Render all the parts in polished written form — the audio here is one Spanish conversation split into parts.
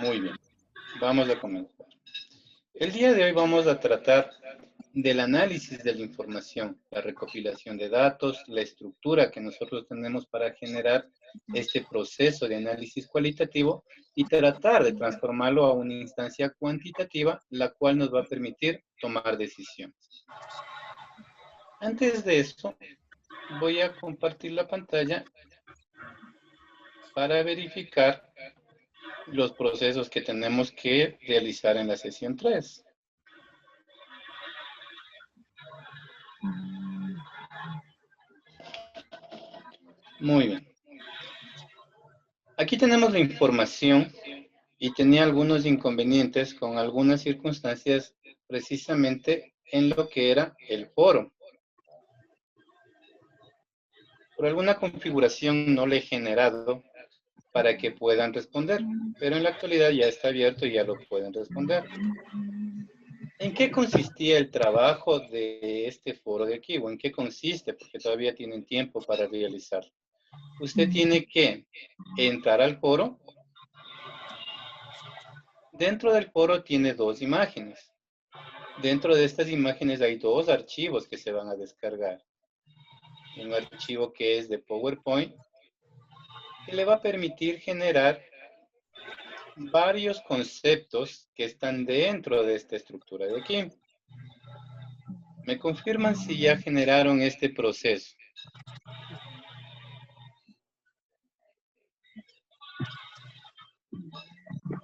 Muy bien, vamos a comenzar. El día de hoy vamos a tratar del análisis de la información, la recopilación de datos, la estructura que nosotros tenemos para generar este proceso de análisis cualitativo y tratar de transformarlo a una instancia cuantitativa, la cual nos va a permitir tomar decisiones. Antes de eso, voy a compartir la pantalla para verificar los procesos que tenemos que realizar en la sesión 3. Muy bien. Aquí tenemos la información y tenía algunos inconvenientes con algunas circunstancias precisamente en lo que era el foro. Por alguna configuración no le he generado para que puedan responder, pero en la actualidad ya está abierto y ya lo pueden responder. ¿En qué consistía el trabajo de este foro de aquí? ¿O en qué consiste? Porque todavía tienen tiempo para realizarlo. Usted tiene que entrar al foro. Dentro del foro tiene dos imágenes. Dentro de estas imágenes hay dos archivos que se van a descargar. Un archivo que es de PowerPoint, que le va a permitir generar varios conceptos que están dentro de esta estructura de aquí. ¿Me confirman si ya generaron este proceso?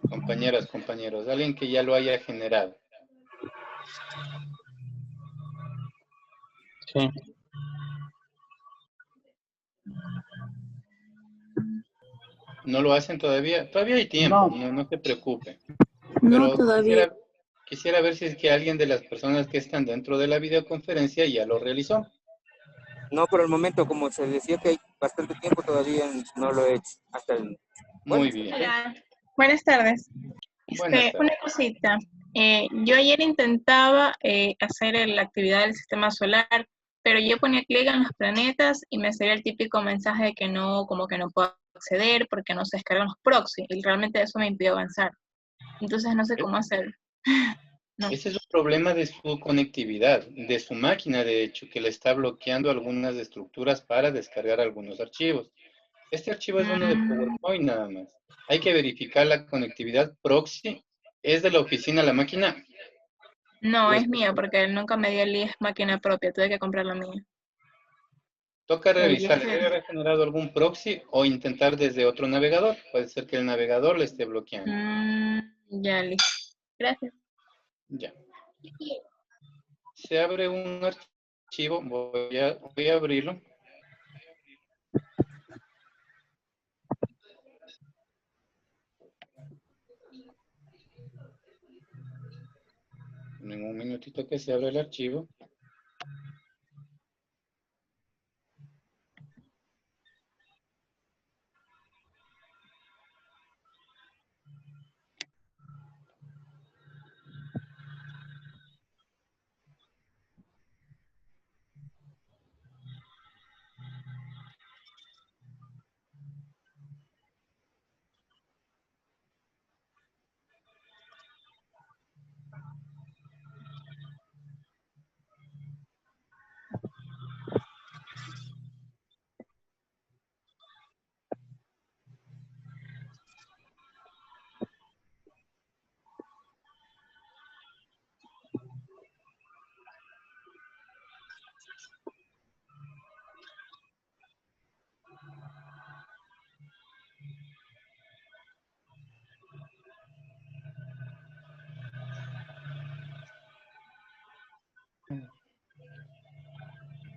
Compañeras, compañeros, alguien que ya lo haya generado. Sí. ¿No lo hacen todavía? Todavía hay tiempo, no se preocupe. No, Pero todavía. quisiera ver si es que alguien de las personas que están dentro de la videoconferencia ya lo realizó. No, por el momento, como se decía que hay bastante tiempo, todavía no lo he hecho. Hasta el... Muy bien. Hola, buenas tardes. Buenas tardes. Una cosita. Yo ayer intentaba hacer la actividad del sistema solar, pero yo ponía clic en los planetas y me salía el típico mensaje de que no, como que no puedo acceder porque no se descargan los proxy, y realmente eso me impidió avanzar. Entonces no sé cómo hacer. No. Ese es un problema de su conectividad, de su máquina, de hecho, que le está bloqueando algunas estructuras para descargar algunos archivos. Este archivo es uno de PowerPoint nada más. Hay que verificar la conectividad proxy. ¿Es de la oficina la máquina? No, es mía porque nunca me dio el IES máquina propia, tuve que comprar la mía. Toca revisar, ¿debe haber generado algún proxy o intentar desde otro navegador? Puede ser que el navegador le esté bloqueando. Ya, listo. Gracias. Ya. Se abre un archivo, voy a abrirlo. En un minutito que se abre el archivo.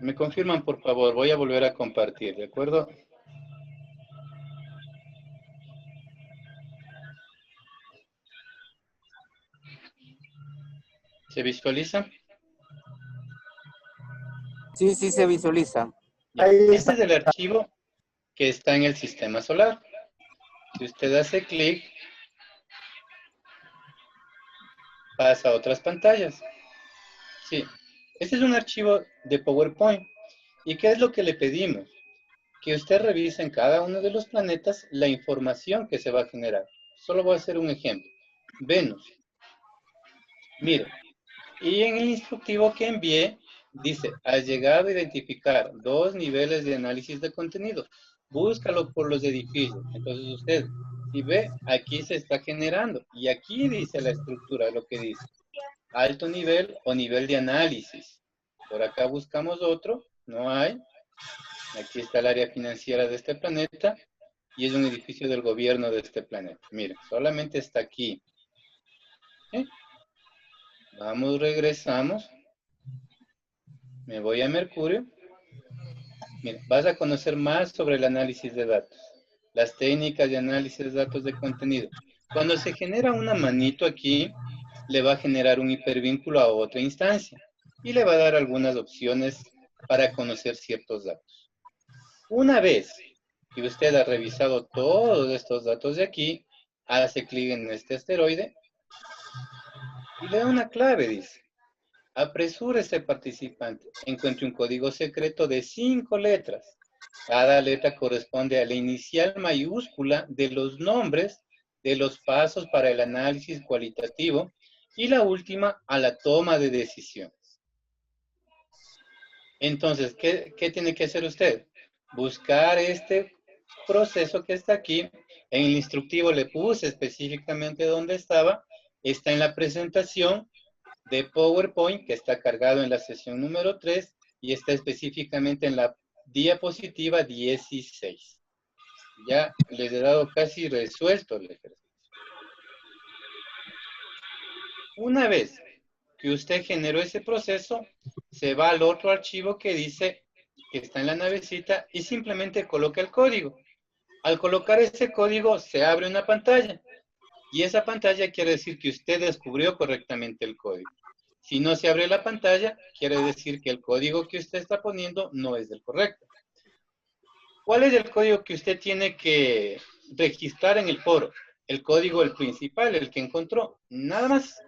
Me confirman, por favor, voy a volver a compartir, ¿de acuerdo? ¿Se visualiza? Sí, sí se visualiza. Este es el archivo que está en el sistema solar. Si usted hace clic, pasa a otras pantallas. Sí, este es un archivo de PowerPoint. ¿Y qué es lo que le pedimos? Que usted revise en cada uno de los planetas la información que se va a generar. Solo voy a hacer un ejemplo. Venus. Mire, y en el instructivo que envié, dice, has llegado a identificar 2 niveles de análisis de contenido. Búscalo por los edificios. Entonces usted, si ve, aquí se está generando. Y aquí dice la estructura, lo que dice. Alto nivel o nivel de análisis. Por acá buscamos otro. No hay. Aquí está el área financiera de este planeta. Y es un edificio del gobierno de este planeta. Mira, solamente está aquí. ¿Eh? Vamos, regresamos. Me voy a Mercurio. Mira, vas a conocer más sobre el análisis de datos. Las técnicas de análisis de datos de contenido. Cuando se genera una manito aquí, le va a generar un hipervínculo a otra instancia. Y le va a dar algunas opciones para conocer ciertos datos. Una vez que usted ha revisado todos estos datos de aquí, hace clic en este asteroide y le da una clave, dice. Apresúrese, participante. Encuentre un código secreto de 5 letras. Cada letra corresponde a la inicial mayúscula de los nombres de los pasos para el análisis cualitativo y la última a la toma de decisiones. Entonces, ¿qué tiene que hacer usted? Buscar este proceso que está aquí. En el instructivo le puse específicamente dónde estaba. Está en la presentación de PowerPoint que está cargado en la sesión número 3 y está específicamente en la diapositiva 16. Ya les he dado casi resuelto el ejercicio. Una vez que usted generó ese proceso, se va al otro archivo que dice que está en la navecita y simplemente coloca el código. Al colocar ese código se abre una pantalla y esa pantalla quiere decir que usted descubrió correctamente el código. Si no se abre la pantalla, quiere decir que el código que usted está poniendo no es el correcto. ¿Cuál es el código que usted tiene que registrar en el foro? El código, el principal, el que encontró. Nada más.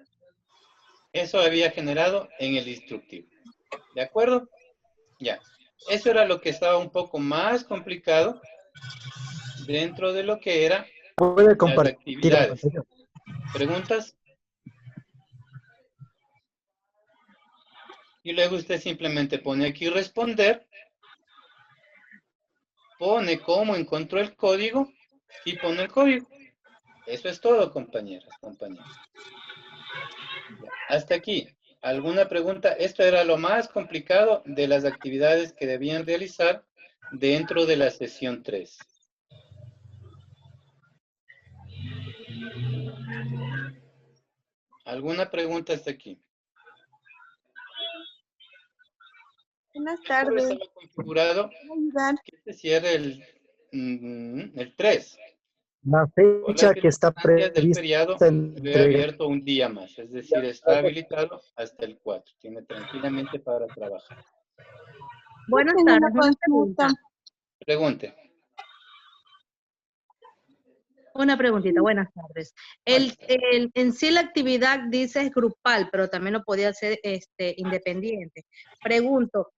Eso había generado en el instructivo. ¿De acuerdo? Ya. Eso era lo que estaba un poco más complicado dentro de lo que era Puede las compartir. actividades. ¿Preguntas? Y luego usted simplemente pone aquí responder, pone cómo encontró el código y pone el código. Eso es todo, compañeras, compañeros. Hasta aquí. ¿Alguna pregunta? Esto era lo más complicado de las actividades que debían realizar dentro de la sesión 3. ¿Alguna pregunta hasta aquí? Buenas El foro tardes. estaba configurado que se cierre el 3. La Por las fecha que está circunstancias del prevista feriado, en lo he entrega. abierto un día más. Es decir, está habilitado hasta el 4. Tiene tranquilamente para trabajar. Buenas Tengo una tardes, una consulta. pregunta. Pregunte. Una preguntita, buenas tardes. En sí la actividad dice es grupal, pero también lo podía hacer independiente. Pregunto,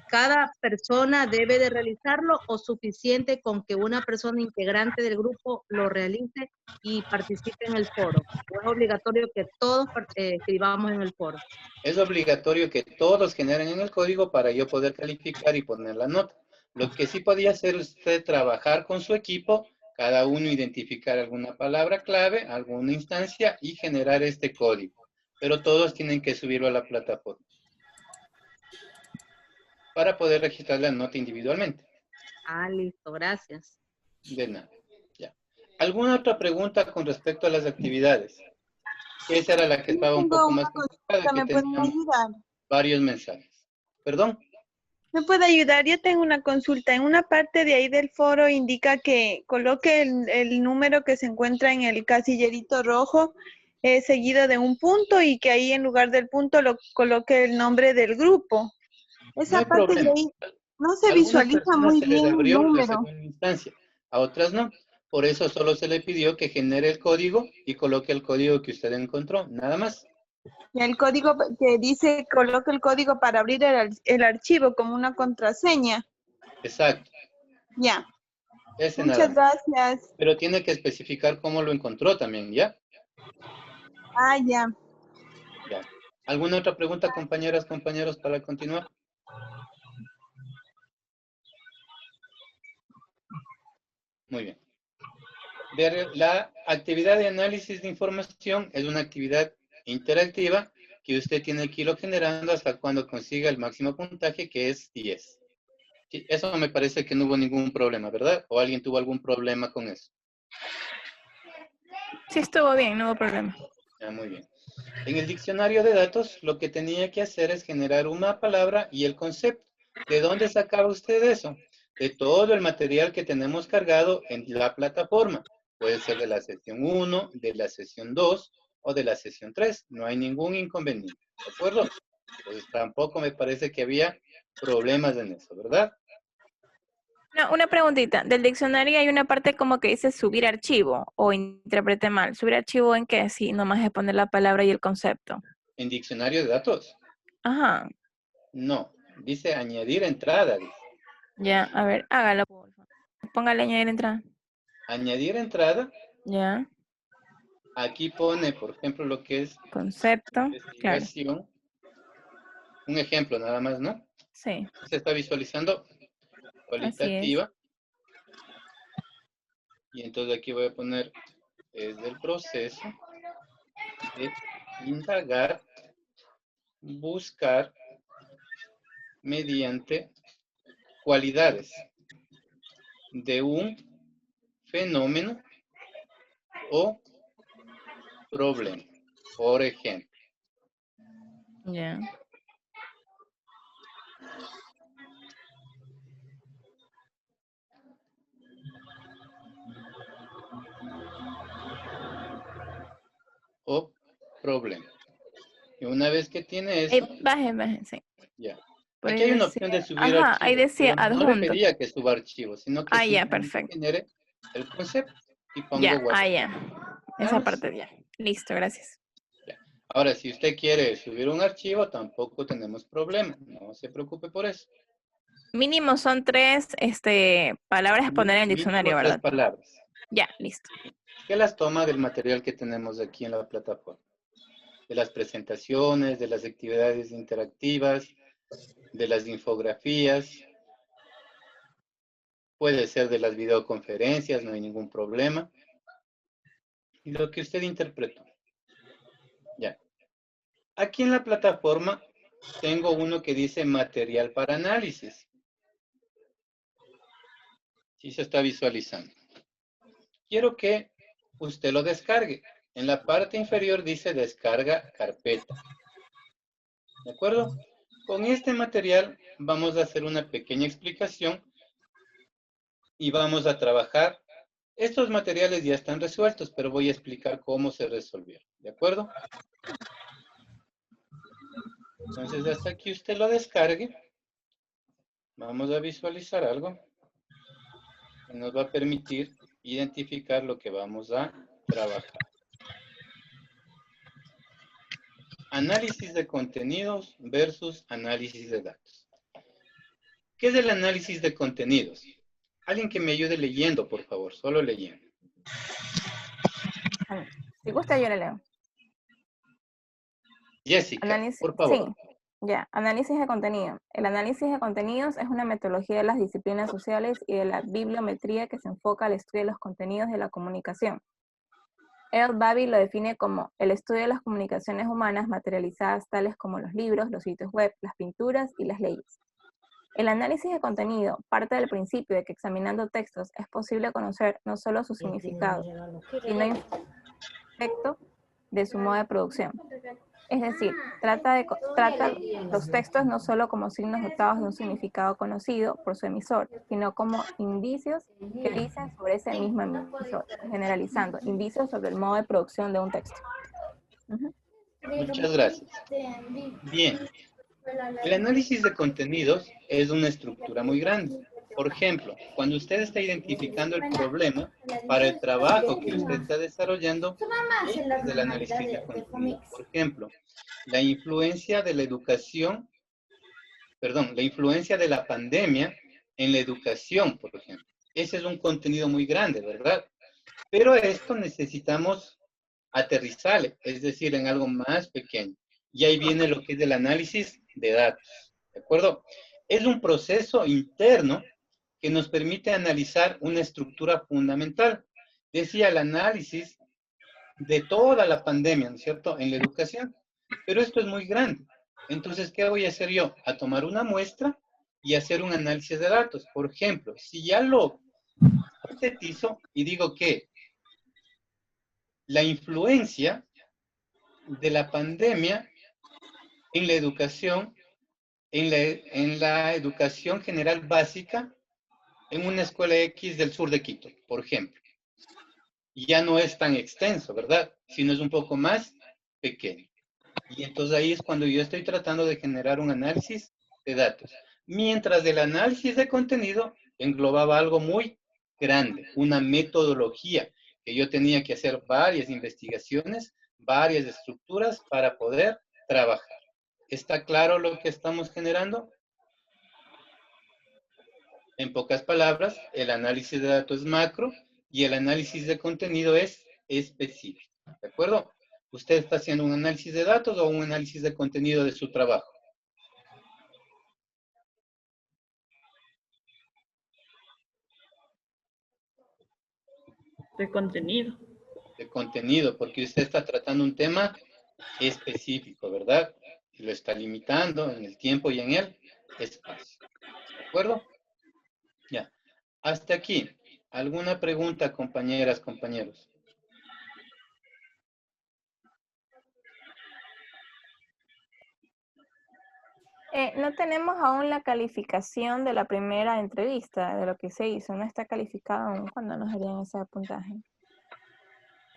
¿cada persona debe de realizarlo o suficiente con que una persona integrante del grupo lo realice y participe en el foro? ¿O es obligatorio que todos escribamos en el foro? Es obligatorio que todos generen en el código para yo poder calificar y poner la nota. Lo que sí podía hacer usted trabajar con su equipo, cada uno identificar alguna palabra clave, alguna instancia y generar este código. Pero todos tienen que subirlo a la plataforma para poder registrar la nota individualmente. Ah, listo, gracias. De nada. Ya. ¿Alguna otra pregunta con respecto a las actividades? Esa era la que Yo estaba un tengo poco una más complicada, consulta, que ¿me pueden teníamos ayudar? varios mensajes. ¿Perdón? ¿Me puede ayudar? Yo tengo una consulta. En una parte de ahí del foro indica que coloque el número que se encuentra en el casillerito rojo seguido de un punto y que ahí en lugar del punto lo coloque el nombre del grupo. No Esa hay parte de problema. ahí no se A algunas visualiza personas muy se les bien el abrió la número. segunda instancia, a otras no. Por eso solo se le pidió que genere el código y coloque el código que usted encontró, nada más. Y el código que dice coloque el código para abrir el archivo como una contraseña. Exacto. Ya. Ese nada Muchas más. gracias. Pero tiene que especificar cómo lo encontró también, ¿ya? Ah, ya. Ya. ¿Alguna otra pregunta, compañeras, compañeros, para continuar? Muy bien. La actividad de análisis de información es una actividad interactiva que usted tiene que irlo generando hasta cuando consiga el máximo puntaje, que es 10. Sí, eso me parece que no hubo ningún problema, ¿verdad? ¿O alguien tuvo algún problema con eso? Sí, estuvo bien, no hubo problema. Ya, muy bien. En el diccionario de datos, lo que tenía que hacer es generar una palabra y el concepto. ¿De dónde sacaba usted eso? De todo el material que tenemos cargado en la plataforma. Puede ser de la sesión 1, de la sesión 2 o de la sesión 3. No hay ningún inconveniente, ¿de acuerdo? Entonces tampoco me parece que había problemas en eso, ¿verdad? No, una preguntita. Del diccionario hay una parte como que dice subir archivo, o interprete mal. ¿Subir archivo en qué? Sí, nomás es poner la palabra y el concepto. En diccionario de datos, Ajá. no. Dice añadir entrada. Dice. Ya, a ver, hágalo, por favor. Póngale añadir entrada. Añadir entrada. Ya. Aquí pone, por ejemplo, lo que es Concepto. Claro. investigación. Un ejemplo nada más, ¿no? Sí, Se está visualizando así es. cualitativa. Y entonces aquí voy a poner es del proceso de indagar, buscar mediante cualidades de un fenómeno o problema. Por ejemplo, Ya. o problema. Y una vez que tiene eso, Baje, sí. ya. Por Aquí ahí hay una decía, opción de subir ajá, ahí archivos, decía pero no adjunto. refería que suba archivos, sino que Ah, ya, simplemente perfecto. genere el concepto y pongo Ya, WhatsApp. ya. Nada Esa más. parte ya. Listo, gracias. Ya. Ahora, si usted quiere subir un archivo, tampoco tenemos problema. No se preocupe por eso. Mínimo son 3 palabras a poner en el diccionario, Mínimo 3 ¿verdad? palabras. Ya, listo. Que las toma del material que tenemos aquí en la plataforma. De las presentaciones, de las actividades interactivas, de las infografías. Puede ser de las videoconferencias, no hay ningún problema. Y lo que usted interpretó. Ya. Aquí en la plataforma tengo uno que dice material para análisis. Sí se está visualizando. Quiero que usted lo descargue. En la parte inferior dice descarga carpeta. ¿De acuerdo? Con este material vamos a hacer una pequeña explicación y vamos a trabajar. Estos materiales ya están resueltos, pero voy a explicar cómo se resolvieron. ¿De acuerdo? Entonces, hasta que usted lo descargue, vamos a visualizar algo que nos va a permitir identificar lo que vamos a trabajar. Análisis de contenidos versus análisis de datos. ¿Qué es el análisis de contenidos? Alguien que me ayude leyendo, por favor, solo leyendo. Si gusta, yo le leo. Jessica, por favor. Sí, ya. Análisis de contenido. El análisis de contenidos es una metodología de las disciplinas sociales y de la bibliometría que se enfoca al estudio de los contenidos de la comunicación. Earl Babbage lo define como el estudio de las comunicaciones humanas materializadas tales como los libros, los sitios web, las pinturas y las leyes. El análisis de contenido parte del principio de que examinando textos es posible conocer no solo su significado, sino el efecto de su modo de producción. Es decir, trata los textos no solo como signos dotados de un significado conocido por su emisor, sino como indicios que dicen sobre ese mismo emisor, generalizando indicios sobre el modo de producción de un texto. Muchas gracias. Bien. El análisis de contenidos es una estructura muy grande. Por ejemplo, cuando usted está identificando el problema para el trabajo que usted está desarrollando, este es el análisis de contenidos. Por ejemplo, la influencia de la educación, la influencia de la pandemia en la educación, por ejemplo. Ese es un contenido muy grande, ¿verdad? Pero esto necesitamos aterrizarle, es decir, en algo más pequeño. Y ahí viene lo que es el análisis de datos, ¿de acuerdo? Es un proceso interno que nos permite analizar una estructura fundamental. Decía el análisis de toda la pandemia, ¿no es cierto?, en la educación. Pero esto es muy grande. Entonces, ¿qué voy a hacer yo? A tomar una muestra y hacer un análisis de datos. Por ejemplo, si ya lo sintetizo y digo que la influencia de la pandemia en la educación, en la educación general básica, en una escuela X del sur de Quito, por ejemplo. Ya no es tan extenso, ¿verdad? Sino es un poco más pequeño. Y entonces ahí es cuando yo estoy tratando de generar un análisis de datos. Mientras el análisis de contenido englobaba algo muy grande, una metodología, que yo tenía que hacer varias investigaciones, varias estructuras para poder trabajar. ¿Está claro lo que estamos generando? En pocas palabras, el análisis de datos es macro y el análisis de contenido es específico. ¿De acuerdo? ¿Usted está haciendo un análisis de datos o un análisis de contenido de su trabajo? De contenido. De contenido, porque usted está tratando un tema específico, ¿verdad? Y lo está limitando en el tiempo y en el espacio. ¿De acuerdo? Ya. Hasta aquí. ¿Alguna pregunta, compañeras, compañeros? No tenemos aún la calificación de la primera entrevista, de lo que se hizo. No está calificado aún. ¿Cuándo nos darían ese puntaje?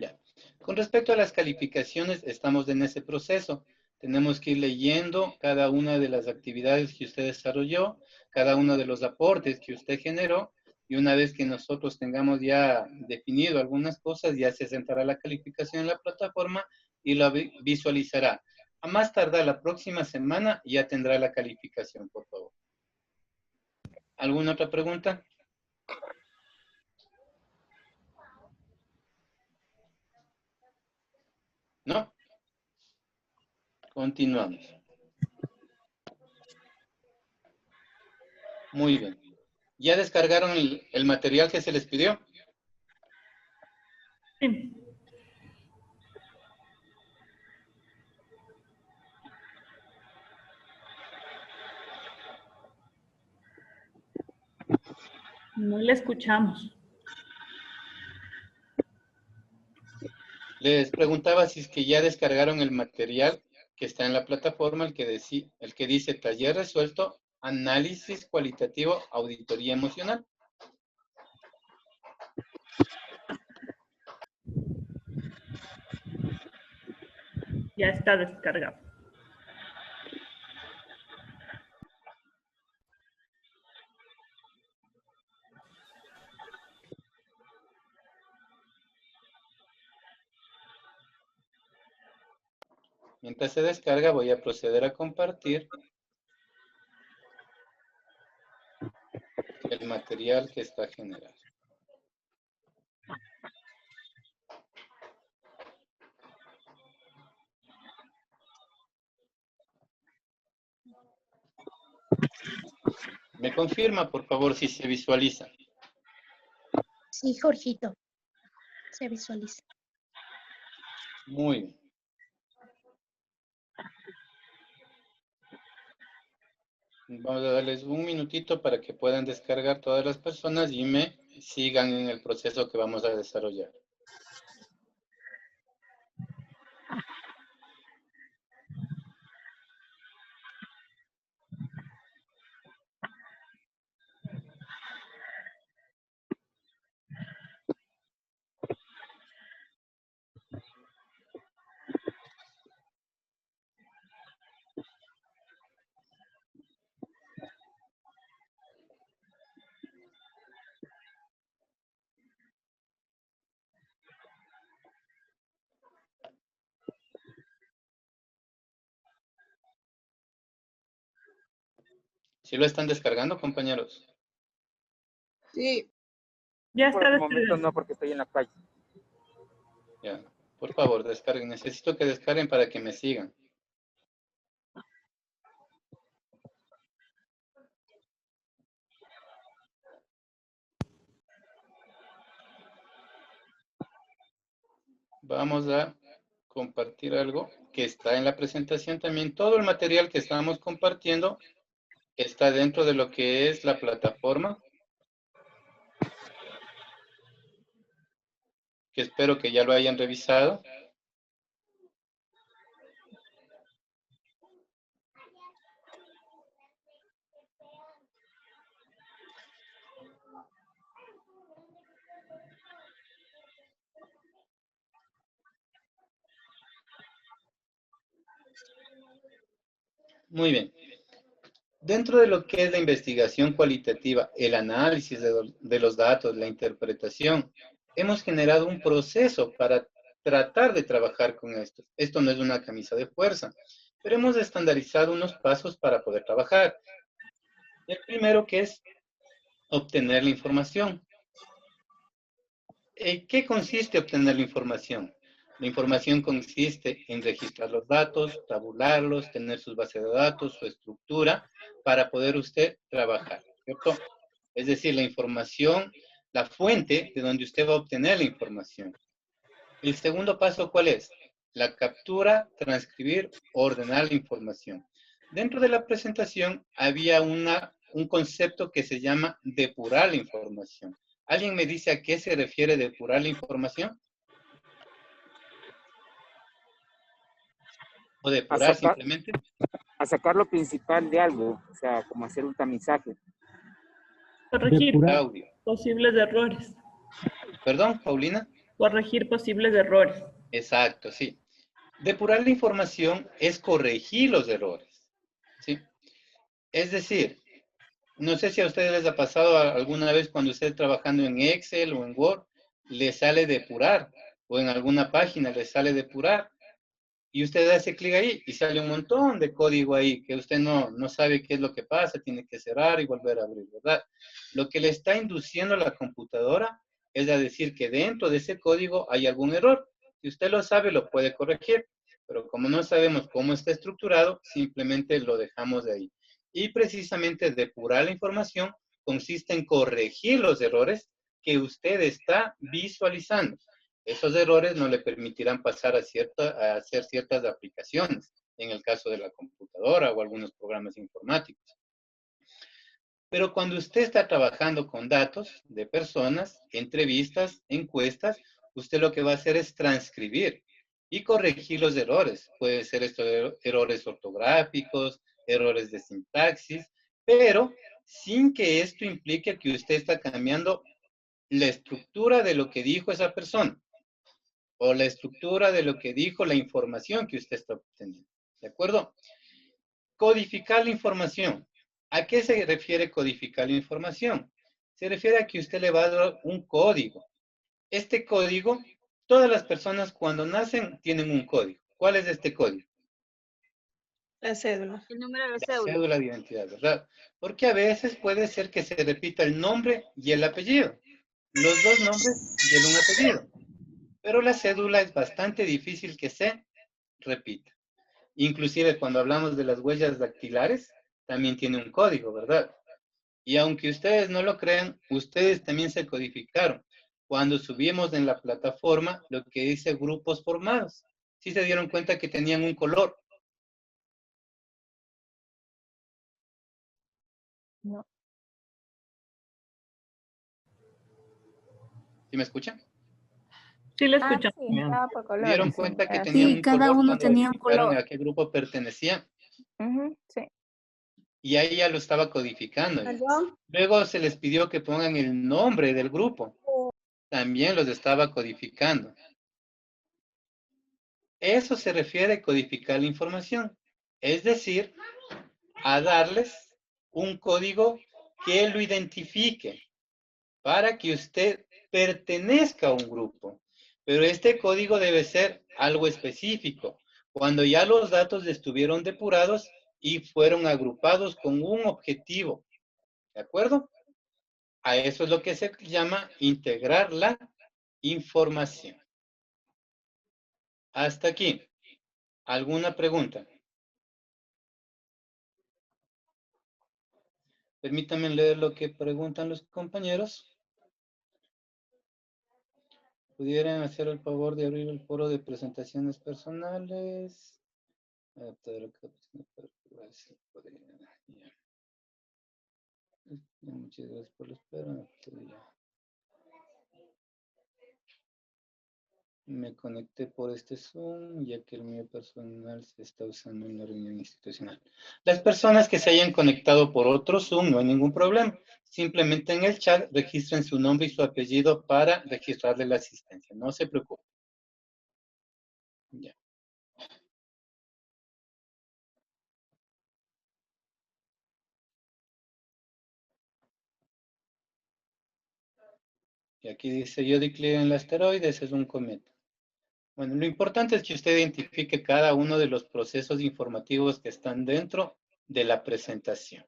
Ya. Con respecto a las calificaciones, estamos en ese proceso. Tenemos que ir leyendo cada una de las actividades que usted desarrolló, cada uno de los aportes que usted generó, y una vez que nosotros tengamos ya definido algunas cosas, ya se sentará la calificación en la plataforma y la visualizará. A más tardar la próxima semana ya tendrá la calificación, por favor. ¿Alguna otra pregunta? ¿No? Continuamos. Muy bien. ¿Ya descargaron el material que se les pidió? Sí. No le escuchamos. Les preguntaba si es que ya descargaron el material que está en la plataforma, el que dice taller resuelto, análisis cualitativo, auditoría emocional. Ya está descargado. Mientras se descarga, voy a proceder a compartir el material que está generado. Me confirma, por favor, si se visualiza. Sí, Jorgito. Se visualiza. Muy bien. Vamos a darles un minutito para que puedan descargar todas las personas y me sigan en el proceso que vamos a desarrollar. ¿Sí lo están descargando, compañeros? Sí. Ya Por está el momento descargado. no, porque estoy en la calle. Ya. Por favor, descarguen. Necesito que descarguen para que me sigan. Vamos a compartir algo que está en la presentación también. Todo el material que estamos compartiendo está dentro de lo que es la plataforma, que espero que ya lo hayan revisado. Muy bien. Dentro de lo que es la investigación cualitativa, el análisis de los datos, la interpretación, hemos generado un proceso para tratar de trabajar con esto. Esto no es una camisa de fuerza, pero hemos estandarizado unos pasos para poder trabajar. El primero, que es obtener la información. ¿En qué consiste obtener la información? La información consiste en registrar los datos, tabularlos, tener sus bases de datos, su estructura, para poder usted trabajar, ¿cierto? Es decir, la información, la fuente de donde usted va a obtener la información. El segundo paso, ¿cuál es? La captura, transcribir, ordenar la información. Dentro de la presentación había un concepto que se llama depurar la información. ¿Alguien me dice a qué se refiere depurar la información? ¿O depurar simplemente? A sacar lo principal de algo, o sea, como hacer un tamizaje. Corregir Audio. posibles errores. ¿Perdón, Paulina? Corregir posibles errores. Exacto, sí. Depurar la información es corregir los errores, ¿sí? Es decir, no sé si a ustedes les ha pasado alguna vez cuando usted trabajando en Excel o en Word, le sale depurar, o en alguna página le sale depurar, y usted hace clic ahí y sale un montón de código ahí que usted no sabe qué es lo que pasa, tiene que cerrar y volver a abrir, ¿verdad? Lo que le está induciendo la computadora es a decir que dentro de ese código hay algún error. Si usted lo sabe, lo puede corregir, pero como no sabemos cómo está estructurado, simplemente lo dejamos de ahí. Y precisamente depurar la información consiste en corregir los errores que usted está visualizando. Esos errores no le permitirán pasar a hacer ciertas aplicaciones, en el caso de la computadora o algunos programas informáticos. Pero cuando usted está trabajando con datos de personas, entrevistas, encuestas, usted lo que va a hacer es transcribir y corregir los errores. Puede ser estos errores ortográficos, errores de sintaxis, pero sin que esto implique que usted está cambiando la estructura de lo que dijo esa persona o la estructura de lo que dijo la información que usted está obteniendo. ¿De acuerdo? Codificar la información. ¿A qué se refiere codificar la información? Se refiere a que usted le va a dar un código. Este código, todas las personas cuando nacen tienen un código. ¿Cuál es este código? La cédula. El número de la La cédula. cédula de identidad, ¿verdad? Porque a veces puede ser que se repita el nombre y el apellido. Los dos nombres y un apellido. Pero la cédula es bastante difícil que se repita. Inclusive cuando hablamos de las huellas dactilares, también tiene un código, ¿verdad? Y aunque ustedes no lo crean, ustedes también se codificaron cuando subimos en la plataforma lo que dice grupos formados. ¿Sí se dieron cuenta que tenían un color? No. ¿Sí me escuchan? Sí, le escucho. Sí, estaba por ¿Se colores. dieron cuenta que tenían un cada color uno cuando tenía un identificaron color. a qué grupo pertenecían? Sí. Y ahí ya lo estaba codificando. ¿Perdón? Luego se les pidió que pongan el nombre del grupo. También los estaba codificando. Eso se refiere a codificar la información. Es decir, a darles un código que lo identifique para que usted pertenezca a un grupo. Pero este código debe ser algo específico. Cuando ya los datos estuvieron depurados y fueron agrupados con un objetivo. ¿De acuerdo? A eso es lo que se llama integrar la información. Hasta aquí. ¿Alguna pregunta? Permítanme leer lo que preguntan los compañeros. ¿Pudieran hacer el favor de abrir el foro de presentaciones personales? Muchas gracias por la espera. Me conecté por este Zoom, ya que el mío personal se está usando en la reunión institucional. Las personas que se hayan conectado por otro Zoom, no hay ningún problema. Simplemente en el chat registren su nombre y su apellido para registrarle la asistencia. No se preocupen. Ya. Y aquí dice, yo di clic en el asteroide, ese es un cometa. Bueno, lo importante es que usted identifique cada uno de los procesos informativos que están dentro de la presentación.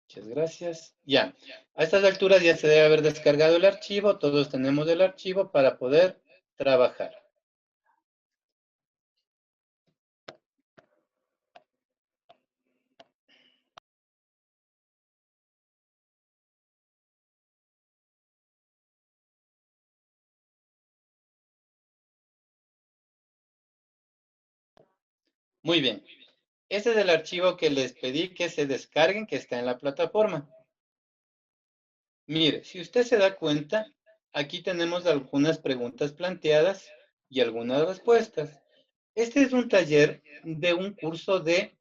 Muchas gracias. Ya, a estas alturas ya se debe haber descargado el archivo. Todos tenemos el archivo para poder trabajar. Muy bien. Este es el archivo que les pedí que se descarguen, que está en la plataforma. Mire, si usted se da cuenta, aquí tenemos algunas preguntas planteadas y algunas respuestas. Este es un taller de un curso de,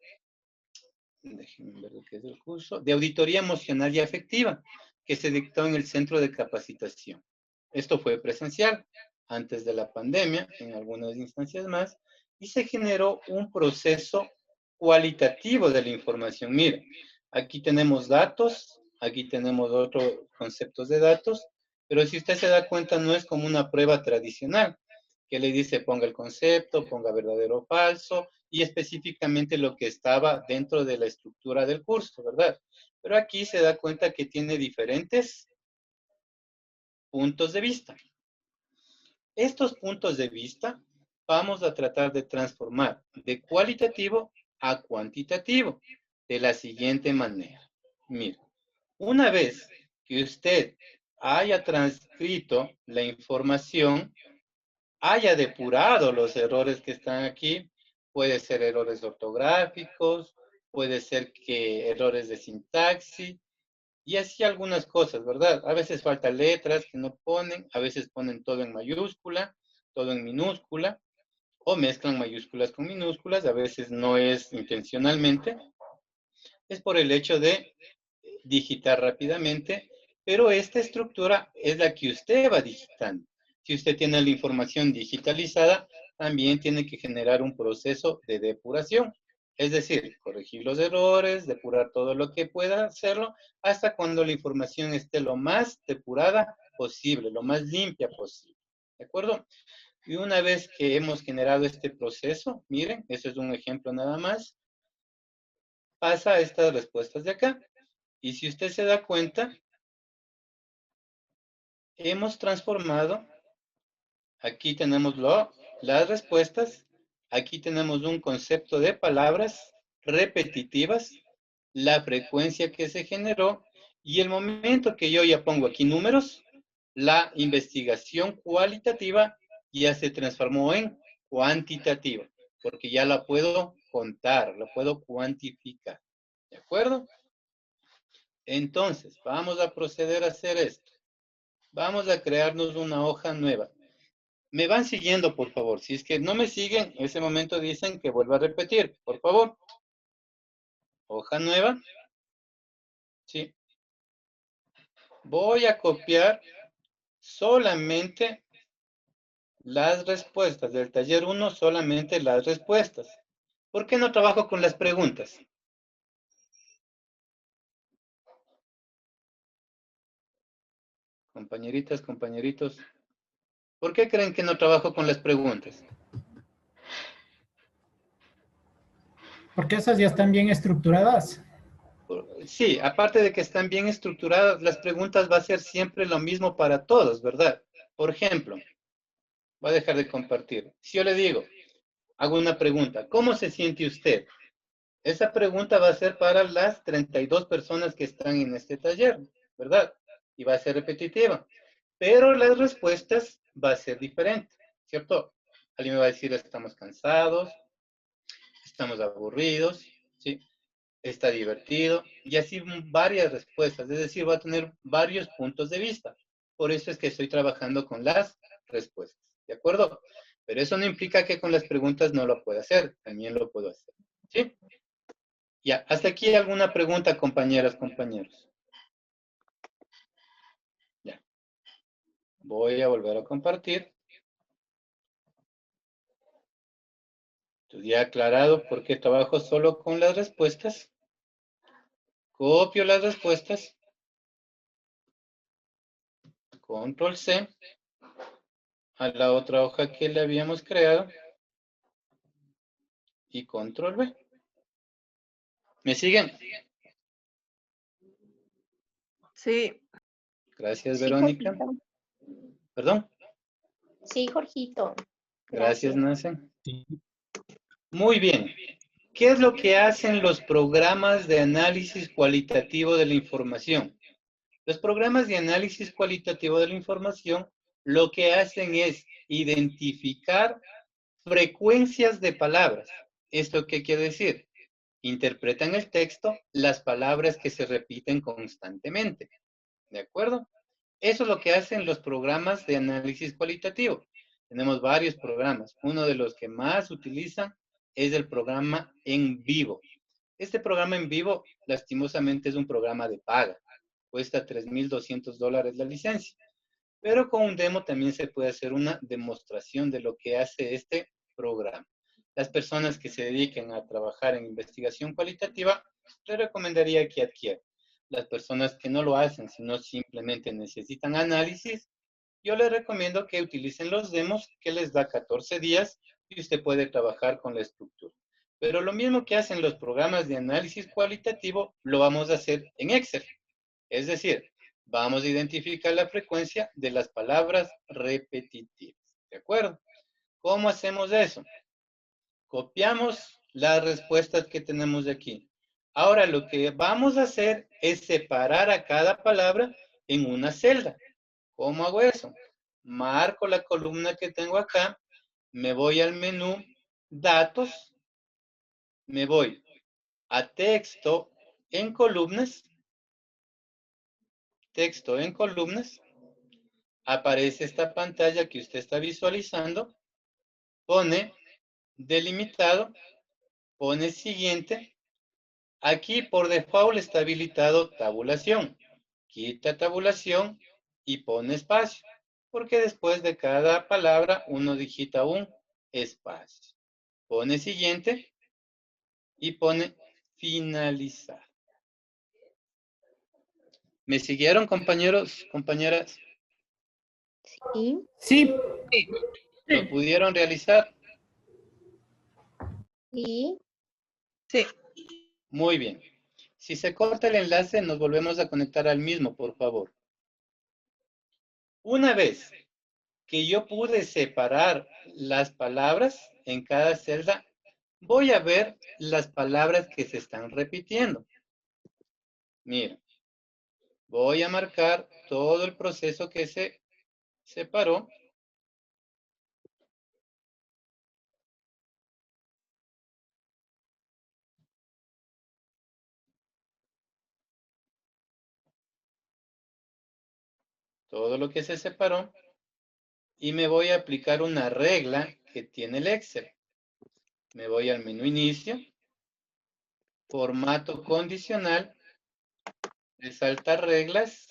déjenme ver lo que es el curso, de auditoría emocional y afectiva, que se dictó en el centro de capacitación. Esto fue presencial antes de la pandemia, en algunas instancias más, y se generó un proceso cualitativo de la información. Miren, aquí tenemos datos, aquí tenemos otros conceptos de datos, pero si usted se da cuenta no es como una prueba tradicional, que le dice ponga el concepto, ponga verdadero o falso, y específicamente lo que estaba dentro de la estructura del curso, ¿verdad? Pero aquí se da cuenta que tiene diferentes puntos de vista. Estos puntos de vista vamos a tratar de transformar de cualitativo a cuantitativo de la siguiente manera. Mira, una vez que usted haya transcrito la información, haya depurado los errores que están aquí, puede ser errores ortográficos, puede ser que errores de sintaxis, y así algunas cosas, ¿verdad? A veces faltan letras que no ponen, a veces ponen todo en mayúscula, todo en minúscula, o mezclan mayúsculas con minúsculas, a veces no es intencionalmente, es por el hecho de digitar rápidamente, pero esta estructura es la que usted va digitando. Si usted tiene la información digitalizada, también tiene que generar un proceso de depuración. Es decir, corregir los errores, depurar todo lo que pueda hacerlo, hasta cuando la información esté lo más depurada posible, lo más limpia posible. ¿De acuerdo? Y una vez que hemos generado este proceso, miren, eso es un ejemplo nada más, pasa a estas respuestas de acá. Y si usted se da cuenta, hemos transformado, aquí tenemos las respuestas, aquí tenemos un concepto de palabras repetitivas, la frecuencia que se generó, y el momento que yo ya pongo aquí números, la investigación cualitativa ya se transformó en cuantitativa, porque ya la puedo contar, la puedo cuantificar. ¿De acuerdo? Entonces, vamos a proceder a hacer esto. Vamos a crearnos una hoja nueva. Me van siguiendo, por favor. Si es que no me siguen, en ese momento dicen que vuelva a repetir, por favor. Hoja nueva. Sí. Voy a copiar solamente las respuestas del taller 1, solamente las respuestas. ¿Por qué no trabajo con las preguntas? Compañeritas, compañeritos. ¿Por qué creen que no trabajo con las preguntas? Porque esas ya están bien estructuradas. Sí, aparte de que están bien estructuradas, las preguntas va a ser siempre lo mismo para todos, ¿verdad? Por ejemplo, voy a dejar de compartir. Si yo le digo, hago una pregunta, ¿cómo se siente usted? Esa pregunta va a ser para las 32 personas que están en este taller, ¿verdad? Y va a ser repetitiva. Pero las respuestas va a ser diferente, ¿cierto? Alguien me va a decir, estamos cansados, estamos aburridos, ¿sí? Está divertido, y así varias respuestas, es decir, va a tener varios puntos de vista. Por eso es que estoy trabajando con las respuestas, ¿de acuerdo? Pero eso no implica que con las preguntas no lo pueda hacer, también lo puedo hacer, ¿sí? Ya, hasta aquí alguna pregunta, compañeras, compañeros. Ya. Voy a volver a compartir. Entonces, ya aclarado por qué trabajo solo con las respuestas. Copio las respuestas. Control C. A la otra hoja que le habíamos creado. Y control V. ¿Me siguen? Sí. Gracias, Sí, Verónica. Jorgito. ¿Perdón? Sí, Jorgito. Gracias, Gracias. Nancy. Muy bien. ¿Qué es lo que hacen los programas de análisis cualitativo de la información? Los programas de análisis cualitativo de la información lo que hacen es identificar frecuencias de palabras. ¿Esto qué quiere decir? Interpretan el texto las palabras que se repiten constantemente. ¿De acuerdo? Eso es lo que hacen los programas de análisis cualitativo. Tenemos varios programas. Uno de los que más utilizan es el programa En Vivo. Este programa En Vivo, lastimosamente, es un programa de paga. Cuesta $3,200 la licencia. Pero con un demo también se puede hacer una demostración de lo que hace este programa. Las personas que se dediquen a trabajar en investigación cualitativa, les recomendaría que adquieran. Las personas que no lo hacen, sino simplemente necesitan análisis, yo les recomiendo que utilicen los demos que les da 14 días y usted puede trabajar con la estructura. Pero lo mismo que hacen los programas de análisis cualitativo, lo vamos a hacer en Excel. Es decir, vamos a identificar la frecuencia de las palabras repetitivas. ¿De acuerdo? ¿Cómo hacemos eso? Copiamos las respuestas que tenemos de aquí. Ahora lo que vamos a hacer es separar a cada palabra en una celda. ¿Cómo hago eso? Marco la columna que tengo acá, me voy al menú Datos, me voy a Texto en columnas, aparece esta pantalla que usted está visualizando, pone delimitado, pone siguiente. Aquí por default está habilitado tabulación. Quita tabulación y pone espacio, porque después de cada palabra uno digita un espacio. Pone siguiente y pone finalizar. ¿Me siguieron, compañeros, compañeras? Sí. Sí. ¿Lo pudieron realizar? Sí. Sí. Muy bien. Si se corta el enlace, nos volvemos a conectar al mismo, por favor. Una vez que yo pude separar las palabras en cada celda, voy a ver las palabras que se están repitiendo. Mira, voy a marcar todo el proceso que se separó. Todo lo que se separó. Y me voy a aplicar una regla que tiene el Excel. Me voy al menú inicio, formato condicional, resaltar reglas,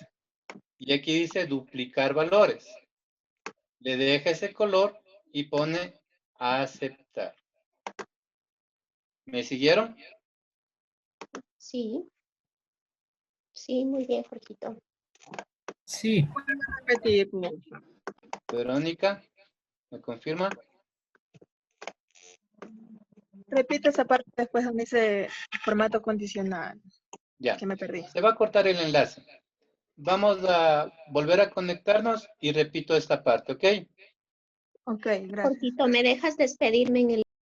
y aquí dice duplicar valores. Le deja ese color y pone aceptar. ¿Me siguieron? Sí. Sí, muy bien, Jorgito. Sí. Repetir. Verónica, ¿me confirma? Repite esa parte después donde dice formato condicional. Ya. Que me perdí. Se va a cortar el enlace. Vamos a volver a conectarnos y repito esta parte, ¿ok? Ok, gracias. Jorgito, ¿me dejas despedirme en el